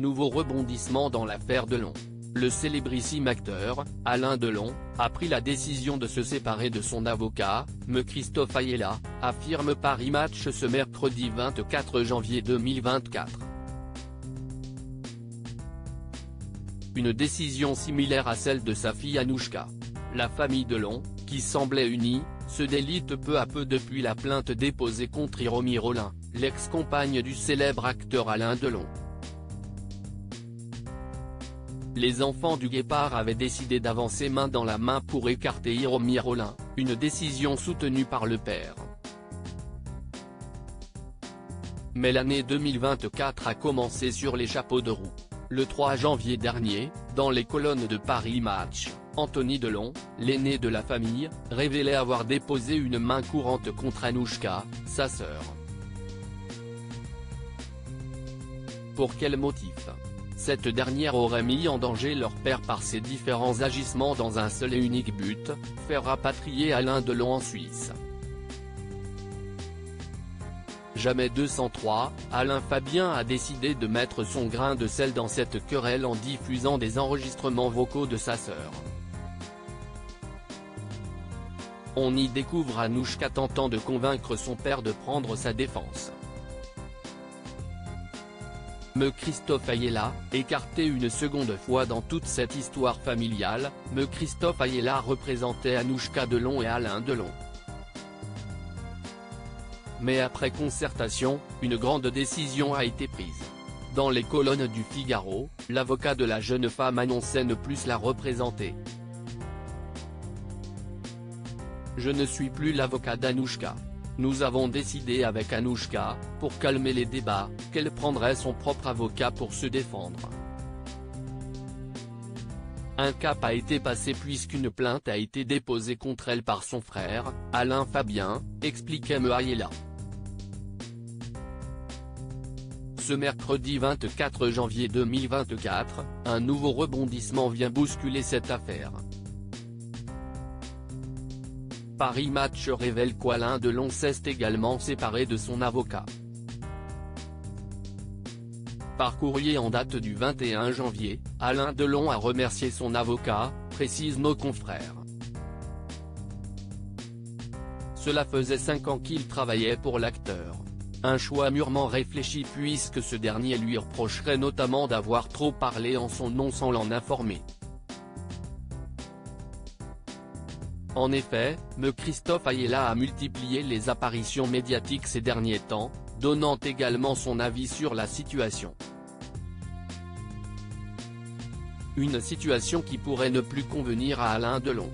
Nouveau rebondissement dans l'affaire Delon. Le célébrissime acteur, Alain Delon, a pris la décision de se séparer de son avocat, Me Christophe Ayala, affirme Paris Match ce mercredi 24 janvier 2024. Une décision similaire à celle de sa fille Anouchka. La famille Delon, qui semblait unie, se délite peu à peu depuis la plainte déposée contre Hiromi Rollin, l'ex-compagne du célèbre acteur Alain Delon. Les enfants du Guépard avaient décidé d'avancer main dans la main pour écarter Hiromi Rollin, une décision soutenue par le père. Mais l'année 2024 a commencé sur les chapeaux de roue. Le 3 janvier dernier, dans les colonnes de Paris Match, Anthony Delon, l'aîné de la famille, révélait avoir déposé une main courante contre Anouchka, sa sœur. Pour quel motif ? Cette dernière aurait mis en danger leur père par ses différents agissements dans un seul et unique but, faire rapatrier Alain Delon en Suisse. Jamais 203, Alain Fabien a décidé de mettre son grain de sel dans cette querelle en diffusant des enregistrements vocaux de sa sœur. On y découvre Anouchka tentant de convaincre son père de prendre sa défense. Me Christophe Ayala, écarté une seconde fois dans toute cette histoire familiale, Me Christophe Ayala représentait Anouchka Delon et Alain Delon. Mais après concertation, une grande décision a été prise. Dans les colonnes du Figaro, l'avocat de la jeune femme annonçait ne plus la représenter. Je ne suis plus l'avocat d'Anouchka. Nous avons décidé avec Anouchka, pour calmer les débats, qu'elle prendrait son propre avocat pour se défendre. Un cap a été passé puisqu'une plainte a été déposée contre elle par son frère, Alain Fabien, expliquait Me Ayala. Ce mercredi 24 janvier 2024, un nouveau rebondissement vient bousculer cette affaire. Paris Match révèle qu'Alain Delon s'est également séparé de son avocat. Par courrier en date du 21 janvier, Alain Delon a remercié son avocat, précisent nos confrères. Cela faisait 5 ans qu'il travaillait pour l'acteur. Un choix mûrement réfléchi puisque ce dernier lui reprocherait notamment d'avoir trop parlé en son nom sans l'en informer. En effet, Me Christophe Ayala a multiplié les apparitions médiatiques ces derniers temps, donnant également son avis sur la situation. Une situation qui pourrait ne plus convenir à Alain Delon.